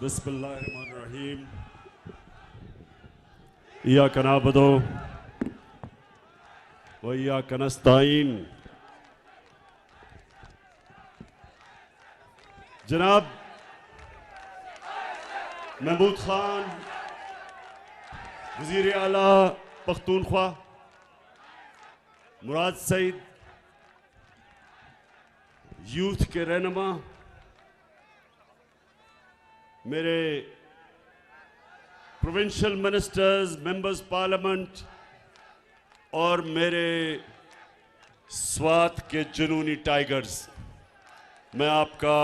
बिस्मिल्लाहिर्रहमानिर्रहीम। इय्याका नअबुदु व इय्याका नस्तईन। जनाब महमूद खान वज़ीर आला पख्तूनख्वा, मुराद सईद यूथ के रहनुमा, मेरे प्रोविंशियल मिनिस्टर्स, मेंबर्स पार्लियामेंट और मेरे स्वात के जुनूनी टाइगर्स, मैं आपका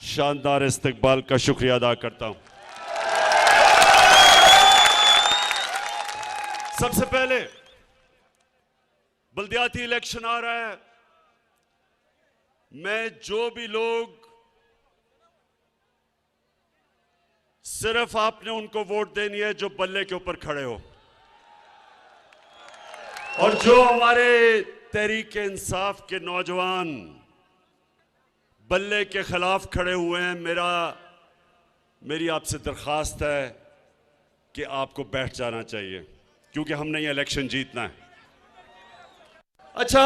शानदार इस्तकबाल का शुक्रिया अदा करता हूं। सबसे पहले बल्दियाती इलेक्शन आ रहा है। मैं जो भी लोग सिर्फ आपने उनको वोट देनी है जो बल्ले के ऊपर खड़े हो, और जो हमारे तहरीक इंसाफ के नौजवान बल्ले के खिलाफ खड़े हुए हैं, मेरी आपसे दरखास्त है कि आपको बैठ जाना चाहिए, क्योंकि हमने ये इलेक्शन जीतना है। अच्छा,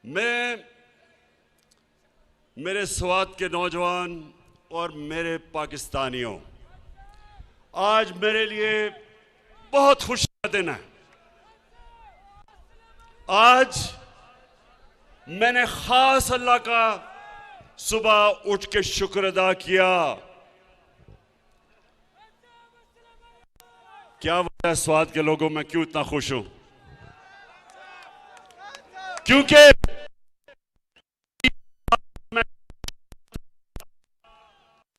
मैं मेरे स्वात के नौजवान और मेरे पाकिस्तानियों, आज मेरे लिए बहुत खुशी का दिन है। आज मैंने खास अल्लाह का सुबह उठ के शुक्र अदा किया। क्या वजह है स्वात के लोगों, मैं क्यों इतना खुश हूं? क्योंकि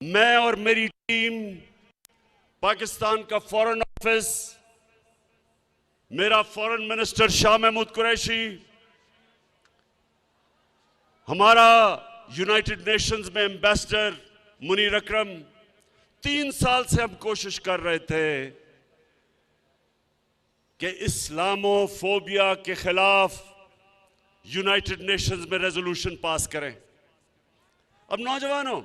मैं और मेरी टीम, पाकिस्तान का फॉरेन ऑफिस, मेरा फॉरेन मिनिस्टर शाह महमूद कुरैशी, हमारा यूनाइटेड नेशंस में एम्बेसडर मुनीर अकरम, 3 साल से हम कोशिश कर रहे थे कि इस्लामोफोबिया के खिलाफ यूनाइटेड नेशंस में रेजोल्यूशन पास करें। अब नौजवानों,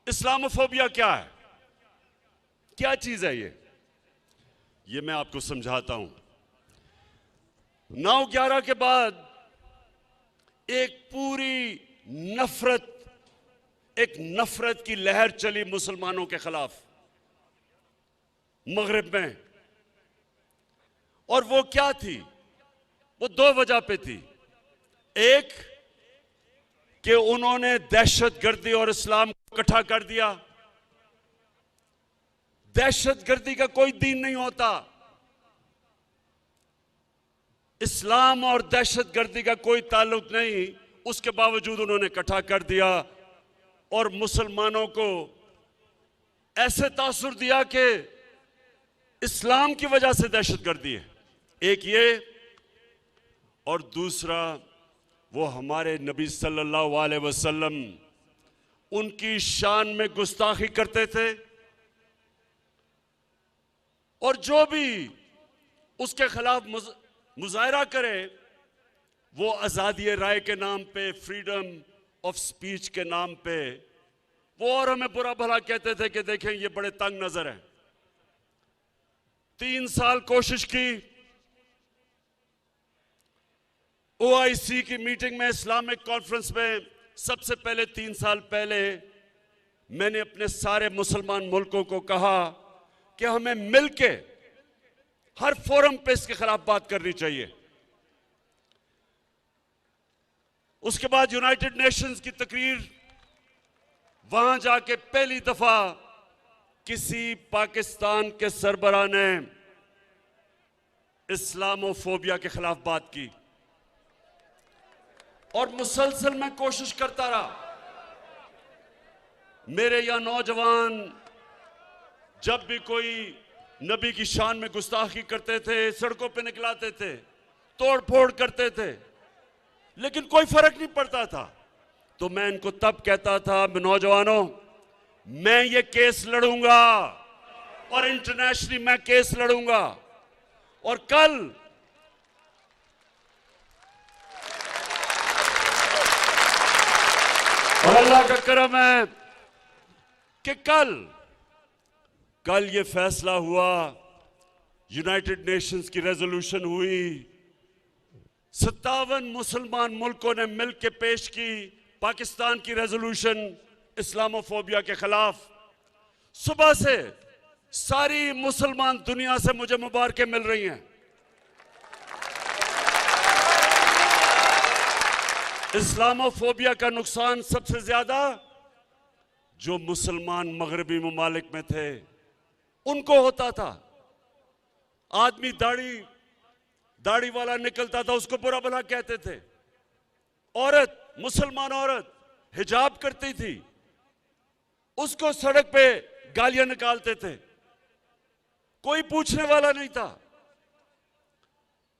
इस्लामोफोबिया क्या है? क्या चीज है ये मैं आपको समझाता हूं। 9/11 के बाद एक पूरी नफरत की लहर चली मुसलमानों के खिलाफ मगरिब में, और वो क्या थी? वो 2 वजह पे थी। एक कि उन्होंने दहशतगर्दी और इस्लाम को इकट्ठा कर दिया। दहशतगर्दी का कोई दीन नहीं होता, इस्लाम और दहशतगर्दी का कोई ताल्लुक नहीं, उसके बावजूद उन्होंने इकट्ठा कर दिया और मुसलमानों को ऐसे तासुर दिया कि इस्लाम की वजह से दहशतगर्दी है। एक ये, और दूसरा वो हमारे नबी सल्लल्लाहु अलैहि वसल्लम, उनकी शान में गुस्ताखी करते थे, और जो भी उसके खिलाफ मुजाहरा करे वो आज़ादी राय के नाम पे, फ्रीडम ऑफ स्पीच के नाम पे, वो और हमें बुरा भला कहते थे कि देखें ये बड़े तंग नजर हैं। 3 साल कोशिश की। OIC की मीटिंग में, इस्लामिक कॉन्फ्रेंस में, सबसे पहले 3 साल पहले मैंने अपने सारे मुसलमान मुल्कों को कहा कि हमें मिलके हर फोरम पे इसके खिलाफ बात करनी चाहिए। उसके बाद यूनाइटेड नेशंस की तकरीर, वहां जाके पहली दफा किसी पाकिस्तान के सरबराह ने इस्लामोफोबिया के खिलाफ बात की, और मुसलसल मैं कोशिश करता रहा। मेरे यहां नौजवान जब भी कोई नबी की शान में गुस्ताखी करते थे, सड़कों पे निकलाते थे, तोड़ फोड़ करते थे, लेकिन कोई फर्क नहीं पड़ता था। तो मैं इनको तब कहता था, नौजवानों, मैं ये केस लड़ूंगा और इंटरनेशनली मैं केस लड़ूंगा, और कल और अल्लाह का करम है, कि कल ये फैसला हुआ, यूनाइटेड नेशंस की रेजोल्यूशन हुई, 57 मुसलमान मुल्कों ने मिलकर पेश की पाकिस्तान की रेजोल्यूशन इस्लामोफोबिया के खिलाफ। सुबह से सारी मुसलमान दुनिया से मुझे मुबारकें मिल रही हैं। इस्लामोफोबिया का नुकसान सबसे ज्यादा जो मुसलमान मगरबी ममालिक में थे उनको होता था। आदमी दाढ़ी वाला निकलता था, उसको बुरा भला कहते थे। औरत, मुसलमान औरत हिजाब करती थी, उसको सड़क पे गालियां निकालते थे, कोई पूछने वाला नहीं था।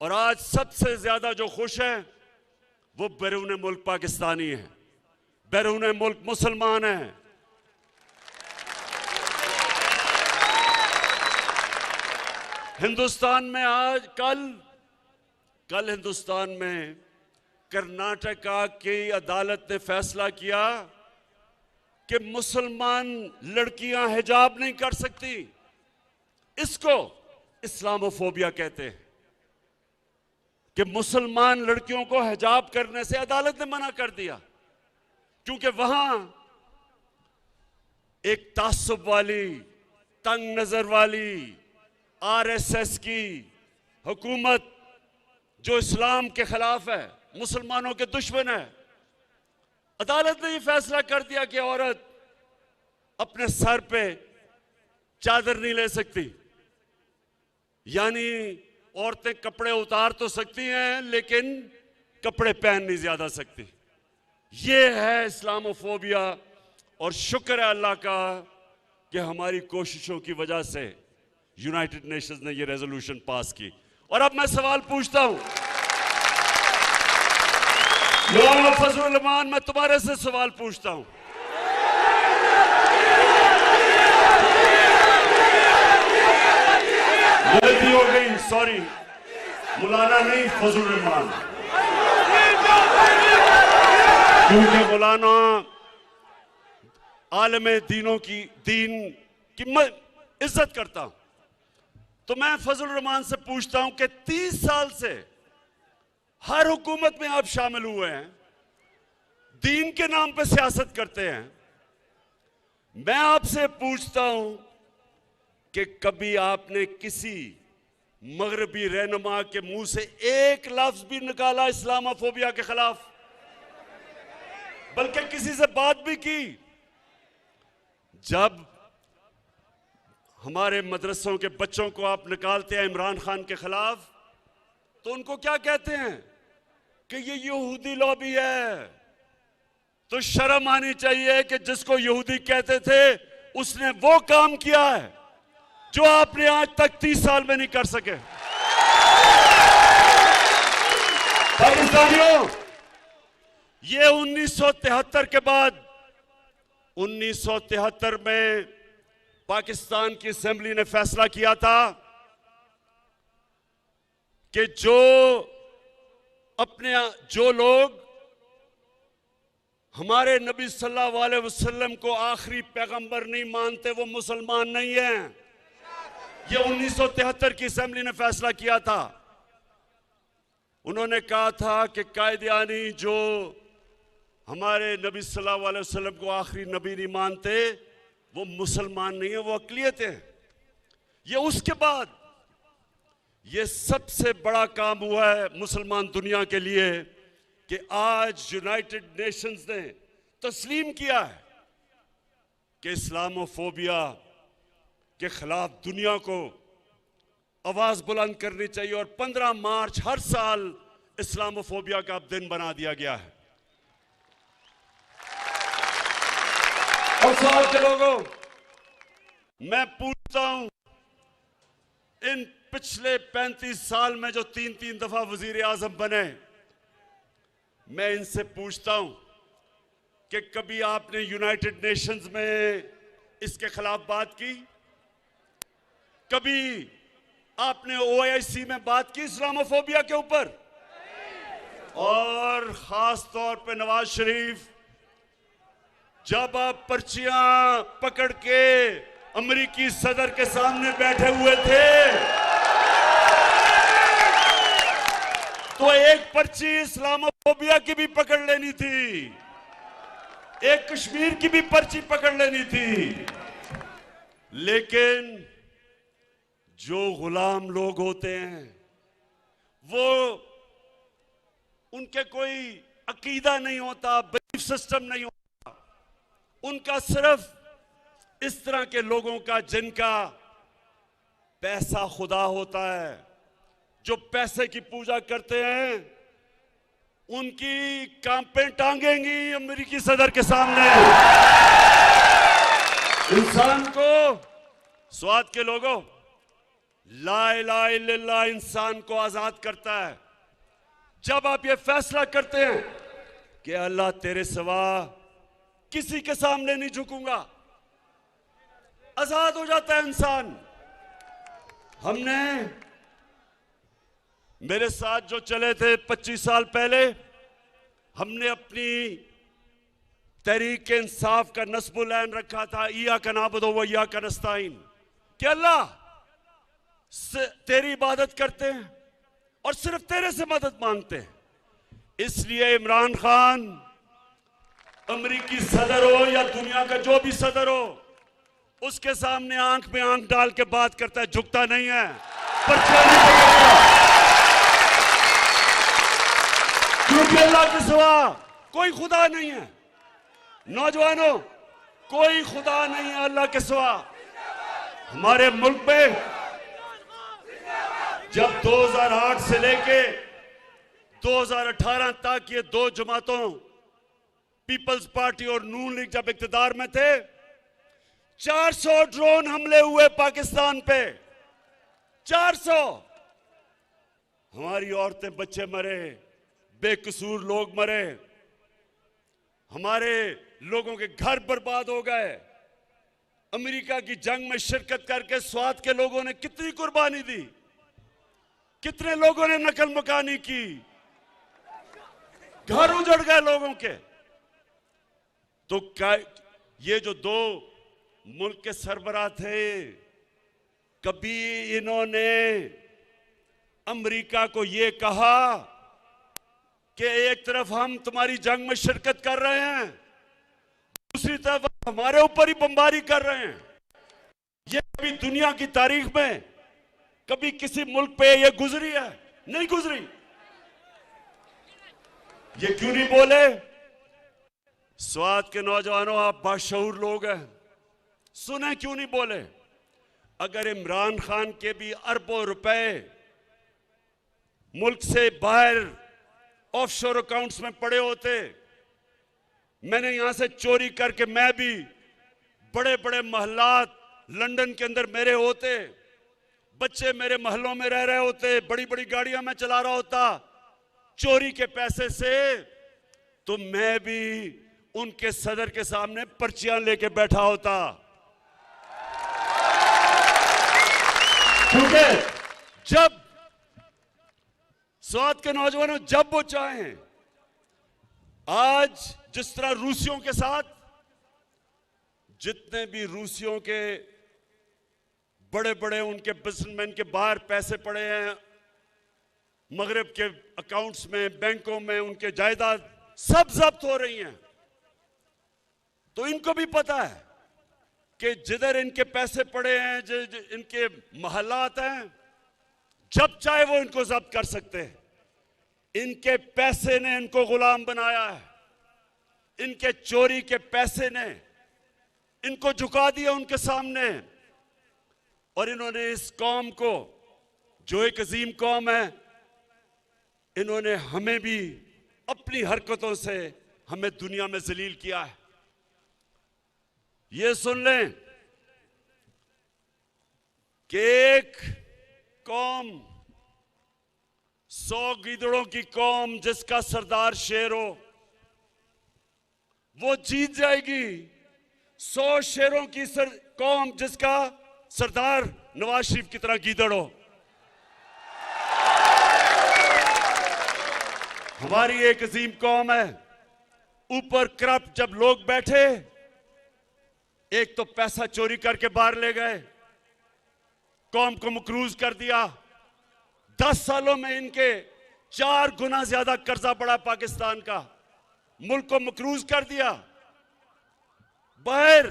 और आज सबसे ज्यादा जो खुश हैं वो बैरून मुल्क पाकिस्तानी हैं, बैरून मुल्क मुसलमान हैं। हिंदुस्तान में आज कल हिंदुस्तान में कर्नाटका की अदालत ने फैसला किया कि मुसलमान लड़कियां हिजाब नहीं कर सकती। इसको इस्लामोफोबिया कहते हैं कि मुसलमान लड़कियों को हिजाब करने से अदालत ने मना कर दिया, क्योंकि वहां एक तासुब वाली, तंग नजर वाली आरएसएस की हुकूमत जो इस्लाम के खिलाफ है, मुसलमानों के दुश्मन है, अदालत ने यह फैसला कर दिया कि औरत अपने सर पे चादर नहीं ले सकती। यानी औरतें कपड़े उतार तो सकती हैं लेकिन कपड़े पहन नहीं ज्यादा सकती। ये है इस्लामोफोबिया। और शुक्र है अल्लाह का कि हमारी कोशिशों की वजह से यूनाइटेड नेशंस ने ये रेजोल्यूशन पास की। और अब मैं सवाल पूछता हूं, फजलुर रहमान, मैं तुम्हारे से सवाल पूछता हूं। गलती हो गई, सॉरी, मौलाना नहीं, फजलुर रहमान, क्योंकि मौलाना आलमे दीन की मैं इज्जत करता हूं। तो मैं फजलुर रहमान से पूछता हूं कि 30 साल से हर हुकूमत में आप शामिल हुए हैं, दीन के नाम पे सियासत करते हैं। मैं आपसे पूछता हूं कि कभी आपने किसी मगरबी रहनुमा के मुंह से एक लफ्ज भी निकाला इस्लामोफोबिया के खिलाफ, बल्कि किसी से बात भी की? जब हमारे मदरसों के बच्चों को आप निकालते हैं इमरान खान के खिलाफ, तो उनको क्या कहते हैं कि ये यहूदी लॉबी है। तो शर्म आनी चाहिए कि जिसको यहूदी कहते थे उसने वो काम किया है जो आपने आज तक 30 साल में नहीं कर सके। पाकिस्तानियों, ये 1973 के बाद 1973 में पाकिस्तान की असेंबली ने फैसला किया था कि जो लोग हमारे नबी सल्लल्लाहु अलैहि वसल्लम को आखिरी पैगंबर नहीं मानते वो मुसलमान नहीं हैं। ये 1973 की असेंबली ने फैसला किया था। उन्होंने कहा था कि कायदियानी जो हमारे नबी सल्लल्लाहु अलैहि वसल्लम को आखिरी नबी नहीं मानते वो मुसलमान नहीं है, वो अक़लियत है। ये उसके बाद ये सबसे बड़ा काम हुआ है मुसलमान दुनिया के लिए कि आज यूनाइटेड नेशंस ने तस्लीम किया है कि इस्लामोफोबिया के खिलाफ दुनिया को आवाज बुलंद करनी चाहिए। और 15 मार्च हर साल इस्लामोफोबिया का दिन बना दिया गया है। और साथ के लोगों, मैं पूछता हूं, इन पिछले 35 साल में जो 3-3 दफा वजीर आजम बने, मैं इनसे पूछता हूं कि कभी आपने यूनाइटेड नेशंस में इसके खिलाफ बात की? कभी आपने ओआईसी में बात की इस्लामोफोबिया के ऊपर? और खास तौर पे नवाज शरीफ, जब आप पर्चियां पकड़ के अमेरिकी सदर के सामने बैठे हुए थे तो एक पर्ची इस्लामोफोबिया की भी पकड़ लेनी थी, एक कश्मीर की भी पर्ची पकड़ लेनी थी। लेकिन जो गुलाम लोग होते हैं वो उनके कोई अकीदा नहीं होता, बिलीफ सिस्टम नहीं होता, उनका सिर्फ इस तरह के लोगों का जिनका पैसा खुदा होता है, जो पैसे की पूजा करते हैं, उनकी कांपें टांगेंगी अमेरिकी सदर के सामने। इंसान को, स्वाद के लोगों, ला इलाहा इल्लल्लाह इंसान को आजाद करता है। जब आप ये फैसला करते हैं कि अल्लाह तेरे सिवा किसी के सामने नहीं झुकूंगा, आजाद हो जाता है इंसान। हमने, मेरे साथ जो चले थे 25 साल पहले, हमने अपनी तहरीक इंसाफ का नस्बुल ऐन रखा था, इया का नाबुदु व इया का नस्ताईन, कि अल्लाह तेरी इबादत करते हैं और सिर्फ तेरे से मदद मांगते हैं। इसलिए इमरान खान अमेरिकी सदर हो या दुनिया का जो भी सदर हो, उसके सामने आंख में आंख डाल के बात करता है, झुकता नहीं है, पर्चियां नहीं पकड़ता। क्योंकि अल्लाह के सिवा कोई खुदा नहीं है। नौजवानों, कोई खुदा नहीं है अल्लाह के सिवा। हमारे मुल्क में जब 2008 से लेके 2018 तक ये दो जमातों, पीपल्स पार्टी और नून लीग जब इक्तिदार में थे, 400 ड्रोन हमले हुए पाकिस्तान पे, 400। हमारी औरतें बच्चे मरे, बेकसूर लोग मरे, हमारे लोगों के घर बर्बाद हो गए। अमेरिका की जंग में शिरकत करके स्वात के लोगों ने कितनी कुर्बानी दी, कितने लोगों ने नकल मकानी की, घर उजड़ गए लोगों के। तो ये जो दो मुल्क के सरबराह थे, कभी इन्होंने अमेरिका को ये कहा कि एक तरफ हम तुम्हारी जंग में शिरकत कर रहे हैं, दूसरी तरफ हमारे ऊपर ही बमबारी कर रहे हैं? ये कभी दुनिया की तारीख में कभी किसी मुल्क पे ये गुजरी है? नहीं गुजरी। ये क्यों नहीं बोले? स्वात के नौजवानों, आप बाशऊर लोग हैं, सुने क्यों नहीं बोले? अगर इमरान खान के भी अरबों रुपए मुल्क से बाहर ऑफशोर अकाउंट्स में पड़े होते, मैंने यहां से चोरी करके मैं भी बड़े बड़े महलात लंदन के अंदर मेरे होते, बच्चे मेरे महलों में रह रहे होते, बड़ी बड़ी गाड़ियां मैं चला रहा होता चोरी के पैसे से, तो मैं भी उनके सदर के सामने पर्चियां लेके बैठा होता। क्योंकि जब स्वात के नौजवानों, जब वो चाहें, आज जिस तरह रूसियों के साथ, जितने भी रूसियों के बड़े बड़े उनके बिजनेसमैन के बाहर पैसे पड़े हैं, मगरिब के अकाउंट्स में, बैंकों में, उनके जायदाद सब जब्त हो रही हैं। तो इनको भी पता है कि जिधर इनके पैसे पड़े हैं, इनके महलात हैं, जब चाहे वो इनको जब्त कर सकते हैं। इनके पैसे ने इनको गुलाम बनाया है, इनके चोरी के पैसे ने इनको झुका दिया उनके सामने। और इन्होंने इस कौम को, जो एक अजीम कौम है, इन्होंने हमें भी अपनी हरकतों से हमें दुनिया में जलील किया है। ये सुन लें कि एक कौम, 100 गीदड़ों की कौम जिसका सरदार शेर हो, वो जीत जाएगी 100 शेरों की कौम जिसका सरदार नवाज शरीफ की तरह गीदड़ हो। हमारी एक अजीम कौम है, ऊपर करप्ट जब लोग बैठे एक तो पैसा चोरी करके बाहर ले गए, कौम को मकरूज कर दिया। 10 सालों में इनके 4 गुना ज्यादा कर्जा पड़ा पाकिस्तान का, मुल्क को मकरूज कर दिया। बाहर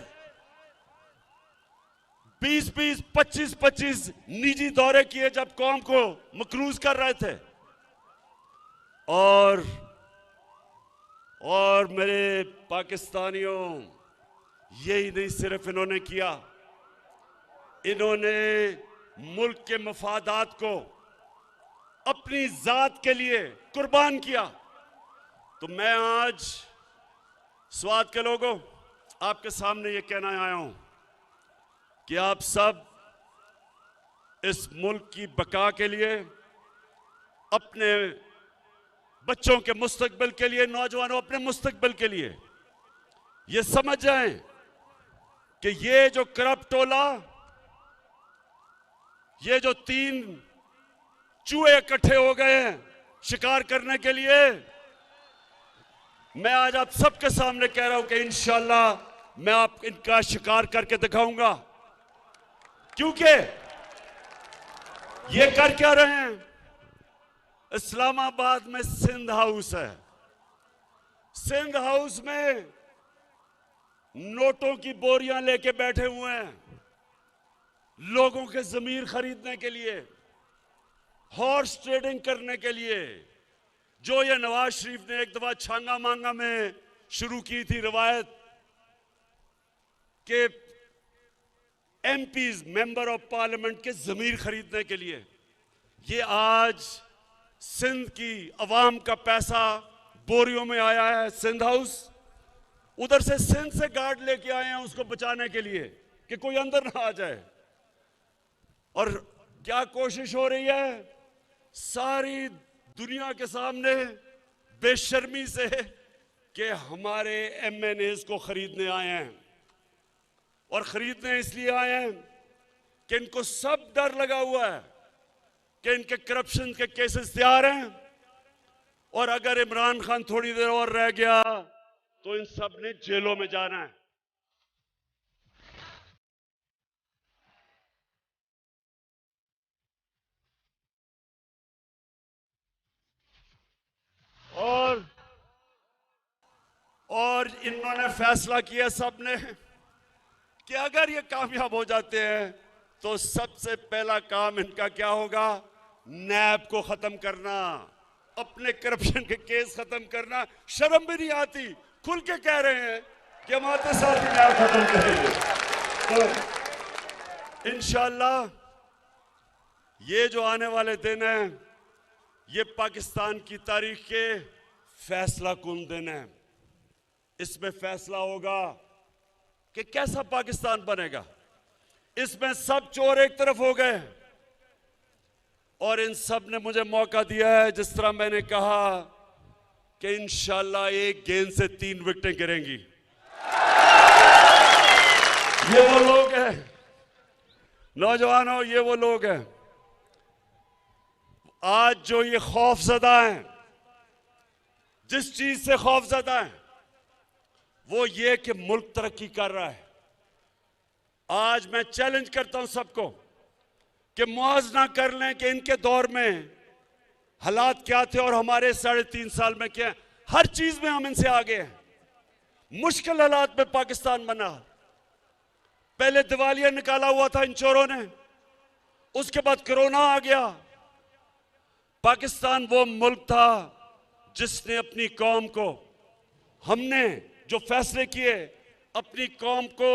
20-20, 25-25 निजी दौरे किए जब कौम को मकरूज कर रहे थे। और मेरे पाकिस्तानियों, यही नहीं सिर्फ इन्होंने किया, इन्होंने मुल्क के मफादात को अपनी जात के लिए कुर्बान किया। तो मैं आज स्वात के लोगों आपके सामने ये कहना आया हूं कि आप सब इस मुल्क की बका के लिए, अपने बच्चों के मुस्तकबिल के लिए, नौजवानों अपने मुस्तकबिल के लिए ये समझ जाएं कि ये जो करप्ट टोला, ये जो 3 चूहे इकट्ठे हो गए हैं शिकार करने के लिए, मैं आज आप सबके सामने कह रहा हूं कि इंशाअल्लाह मैं आप इनका शिकार करके दिखाऊंगा। क्योंकि ये कर क्या रहे हैं? इस्लामाबाद में सिंध हाउस है, सिंध हाउस में नोटों की बोरियां लेके बैठे हुए हैं लोगों के जमीर खरीदने के लिए, हॉर्स ट्रेडिंग करने के लिए, जो ये नवाज शरीफ ने एक दफा छांगा मांगा में शुरू की थी रवायत के एमपीज, मेंबर ऑफ पार्लियामेंट के जमीर खरीदने के लिए। ये आज सिंध की अवाम का पैसा बोरियों में आया है सिंध हाउस। उधर से सिंध से गार्ड लेके आए हैं उसको बचाने के लिए कि कोई अंदर ना आ जाए। और क्या कोशिश हो रही है? सारी दुनिया के सामने बेशर्मी से कि हमारे एमएनएस को खरीदने आए हैं। और खरीदने इसलिए आए हैं कि इनको सब डर लगा हुआ है कि इनके करप्शन के केसेस तैयार हैं, और अगर इमरान खान थोड़ी देर और रह गया तो इन सब ने जेलों में जाना है। और इन्होंने फैसला किया सबने कि अगर ये कामयाब हो जाते हैं तो सबसे पहला काम इनका क्या होगा? नैब को खत्म करना, अपने करप्शन के केस खत्म करना। शर्म भी नहीं आती, खुल के कह रहे हैं कि हम आते साथ ही नैब खत्म करेंगे। तो इंशाअल्लाह ये जो आने वाले दिन हैं, ये पाकिस्तान की तारीख के फैसला कुन दिन है। इसमें फैसला होगा कि कैसा पाकिस्तान बनेगा। इसमें सब चोर एक तरफ हो गए और इन सब ने मुझे मौका दिया है, जिस तरह मैंने कहा कि इंशाअल्लाह एक गेंद से 3 विकेटें गिरेंगी। ये वो लोग हैं नौजवानों, ये वो लोग हैं आज जो ये खौफजदा हैं, जिस चीज से खौफजदा हैं वो ये कि मुल्क तरक्की कर रहा है। आज मैं चैलेंज करता हूं सबको कि मुआवजा कर लें कि इनके दौर में हालात क्या थे और हमारे 3.5 साल में क्या। हर चीज में हम इनसे आगे हैं। मुश्किल हालात में पाकिस्तान बना। पहले दिवालिया निकाला हुआ था इन चोरों ने, उसके बाद कोरोना आ गया। पाकिस्तान वो मुल्क था जिसने अपनी कौम को, हमने जो फैसले किए, अपनी कौम को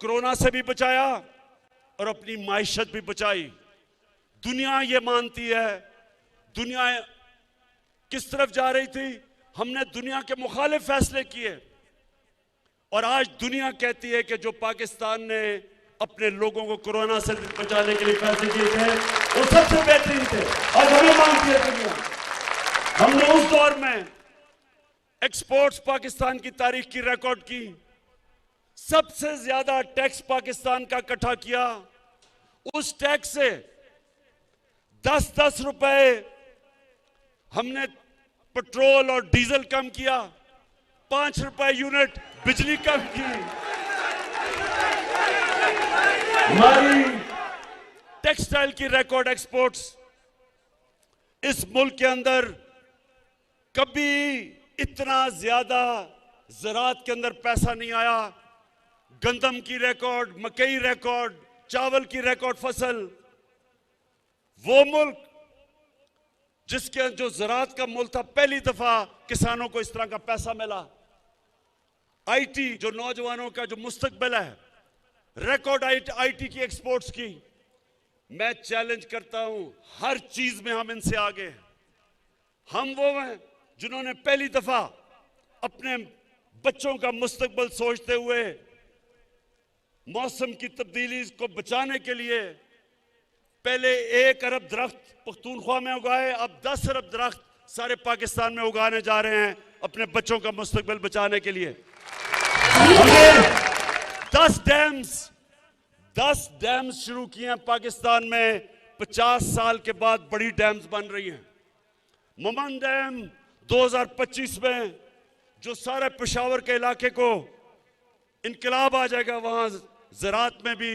कोरोना से भी बचाया और अपनी माइशत भी बचाई। दुनिया ये मानती है, दुनिया किस तरफ जा रही थी, हमने दुनिया के मुखालिफ फैसले किए और आज दुनिया कहती है कि जो पाकिस्तान ने अपने लोगों को कोरोना से बचाने के लिए फैसले किए थे वो सबसे बेहतरीन थे और हमें मानती है दुनिया। हमने उस दौर में एक्सपोर्ट्स पाकिस्तान की तारीख की रिकॉर्ड की, सबसे ज्यादा टैक्स पाकिस्तान का इकट्ठा किया। उस टैक्स से 10-10 रुपए हमने पेट्रोल और डीजल कम किया, 5 रुपए यूनिट बिजली कम की। हमारी टेक्सटाइल की रिकॉर्ड एक्सपोर्ट्स, इस मुल्क के अंदर कभी इतना ज्यादा ज़राअत के अंदर पैसा नहीं आया। गंदम की रिकॉर्ड, मकई रिकॉर्ड, चावल की रिकॉर्ड फसल। वो मुल्क जिसके जो ज़राअत का मुल्क था, पहली दफा किसानों को इस तरह का पैसा मिला। आईटी, जो नौजवानों का जो मुस्तकबिल है, रिकॉर्ड आईटी की एक्सपोर्ट्स की। मैं चैलेंज करता हूं, हर चीज में हम इनसे आगे हैं। हम वो हैं जिन्होंने पहली दफा अपने बच्चों का मुस्तकबिल सोचते हुए मौसम की तब्दीली को बचाने के लिए पहले 1 अरब दरख्त पख्तूनख्वा में उगाए, अब 10 अरब दरख्त सारे पाकिस्तान में उगाने जा रहे हैं अपने बच्चों का मुस्तकबिल बचाने के लिए। हमने 10 डैम्स शुरू किए हैं पाकिस्तान में। 50 साल के बाद बड़ी डैम्स बन रही हैं। मुमन डैम 2025 में, जो सारे पेशावर के इलाके को इनकलाब आ जाएगा, वहां ज़राअत में भी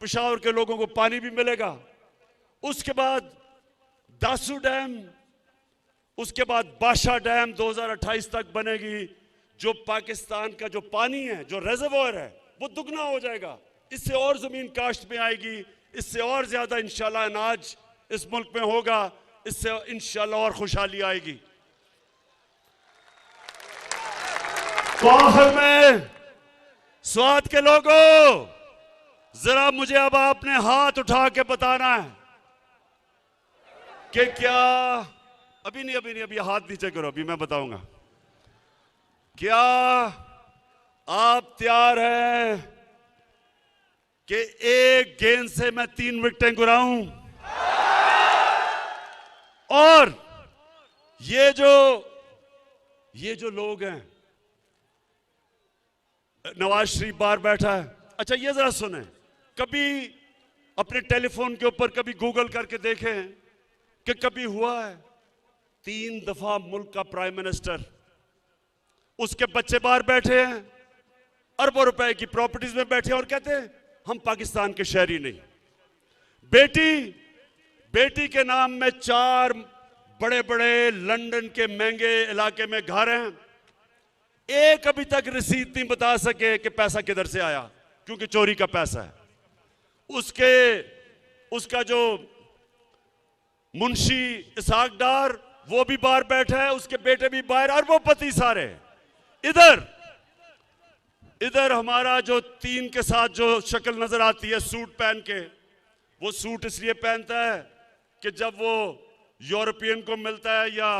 पेशावर के लोगों को पानी भी मिलेगा। उसके बाद दासू डैम, उसके बाद बादशाह डैम 2028 तक बनेगी। जो पाकिस्तान का जो पानी है, जो रिजर्वोयर है, वो दुगना हो जाएगा। इससे और जमीन काश्त में आएगी, इससे और ज्यादा इंशाल्लाह अनाज इस मुल्क में होगा, इससे इंशाल्लाह और खुशहाली आएगी। तो आखिर में स्वाद के लोगों, जरा मुझे अब आपने हाथ उठा के बताना है कि क्या, अभी नहीं, अभी हाथ नीचे करो, अभी मैं बताऊंगा। क्या आप तैयार हैं कि एक गेंद से मैं 3 विकेटें गिराऊं? और ये जो लोग हैं, नवाज शरीफ बाहर बैठा है। अच्छा, ये जरा सुने, कभी अपने टेलीफोन के ऊपर कभी गूगल करके देखें कि कभी हुआ है 3 दफा मुल्क का प्राइम मिनिस्टर, उसके बच्चे बाहर बैठे हैं, अरबों रुपए की प्रॉपर्टीज में बैठे हैं और कहते हैं हम पाकिस्तान के शहरी नहीं। बेटी के नाम में 4 बड़े बड़े लंदन के महंगे इलाके में घर हैं। एक अभी तक रसीद नहीं बता सके कि पैसा किधर से आया, क्योंकि चोरी का पैसा है। उसका जो मुंशी इसाक डार, वो भी बाहर बैठा है, उसके बेटे भी बाहर, अरबोपति सारे। इधर हमारा जो 3 के साथ जो शक्ल नजर आती है सूट पहन के, वो सूट इसलिए पहनता है कि जब वो यूरोपियन को मिलता है या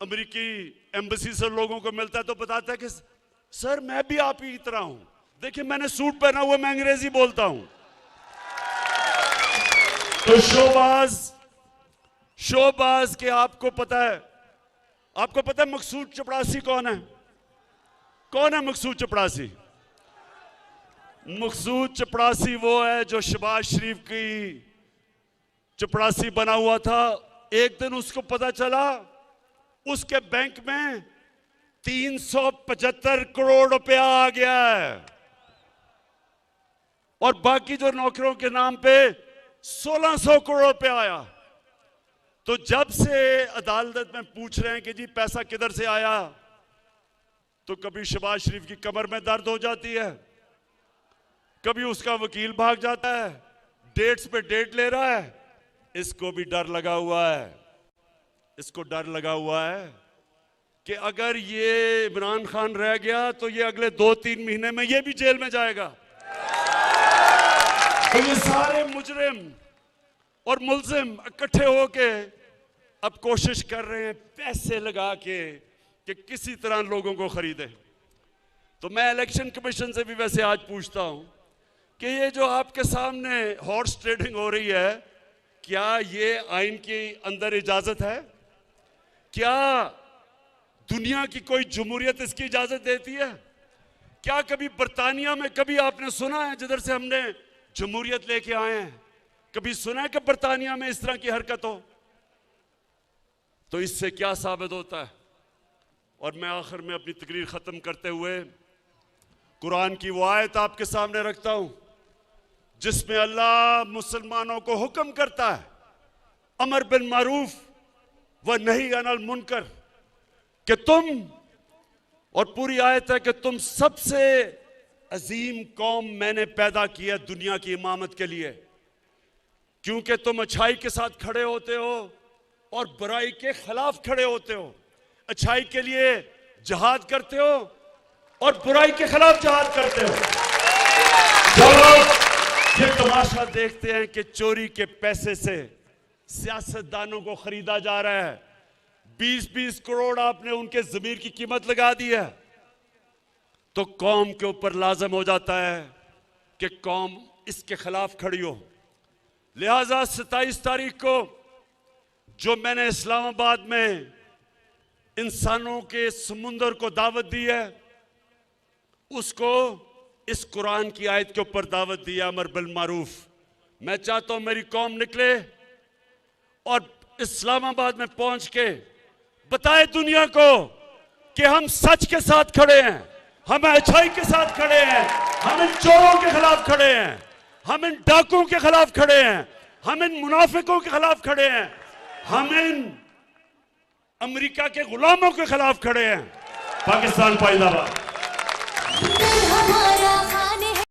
अमेरिकी एम्बेसी से लोगों को मिलता है तो बताता है कि सर मैं भी आप ही की तरह हूं, देखिए मैंने सूट पहना हुआ, मैं अंग्रेजी बोलता हूं। तो शोबाज के आपको पता है मकसूद चपड़ासी कौन है? मकसूद चपड़ासी? मकसूद चपड़ासी वो है जो शहबाज शरीफ की चपड़ासी बना हुआ था। एक दिन उसको पता चला उसके बैंक में 375 करोड़ रुपया आ गया है और बाकी जो नौकरों के नाम पे 1600 करोड़ रुपया आया। तो जब से अदालत में पूछ रहे हैं कि जी पैसा किधर से आया, तो कभी शहबाज शरीफ की कमर में दर्द हो जाती है, कभी उसका वकील भाग जाता है, डेट्स पे डेट ले रहा है। इसको भी डर लगा हुआ है कि अगर ये इमरान खान रह गया तो ये अगले 2-3 महीने में ये भी जेल में जाएगा। तो ये सारे मुजरिम और मुल्जिम इकट्ठे होके अब कोशिश कर रहे हैं पैसे लगा के कि किसी तरह लोगों को खरीदे। तो मैं इलेक्शन कमीशन से भी वैसे आज पूछता हूं कि ये जो आपके सामने हॉर्स ट्रेडिंग हो रही है, क्या ये आइन के अंदर इजाजत है? क्या दुनिया की कोई जमहूरियत इसकी इजाजत देती है? क्या कभी बर्तानिया में कभी आपने सुना है, जिधर से हमने जमहूरियत लेके आए हैं, कभी सुना है कि बर्तानिया में इस तरह की हरकत हो? तो इससे क्या साबित होता है? और मैं आखिर में अपनी तकरीर खत्म करते हुए कुरान की वो आयत आपके सामने रखता हूं जिसमें अल्लाह मुसलमानों को हुक्म करता है अमर बिन मारूफ व नहीं अनिल मुनकर कि तुम, और पूरी आयत है कि तुम सबसे अजीम कौम मैंने पैदा किया दुनिया की इमामत के लिए, क्योंकि तुम अच्छाई के साथ खड़े होते हो और बुराई के खिलाफ खड़े होते हो, अच्छाई के लिए जिहाद करते हो और बुराई के खिलाफ जिहाद करते हो। जो लोग ये तमाशा देखते हैं कि चोरी के पैसे से सियासतदानों को खरीदा जा रहा है, 20-20 करोड़ आपने उनके ज़मीर की कीमत लगा दी है, तो कौम के ऊपर लाजम हो जाता है कि कौम इसके खिलाफ खड़ी हो। लिहाजा 27 तारीख को जो मैंने इस्लामाबाद में इंसानों के समुंदर को दावत दी है, उसको इस कुरान की आयत के ऊपर दावत दी है, अमर बिल मारूफ। मैं चाहता हूं मेरी कौम निकले और इस्लामाबाद में पहुंच के बताए दुनिया को कि हम सच के साथ खड़े हैं, हम अच्छाई के साथ खड़े हैं, हम इन चोरों के खिलाफ खड़े हैं, हम इन डाकुओं के खिलाफ खड़े हैं, हम इन मुनाफिकों के खिलाफ खड़े हैं, हम इन अमेरिका के गुलामों के खिलाफ खड़े हैं। पाकिस्तान जिंदाबाद।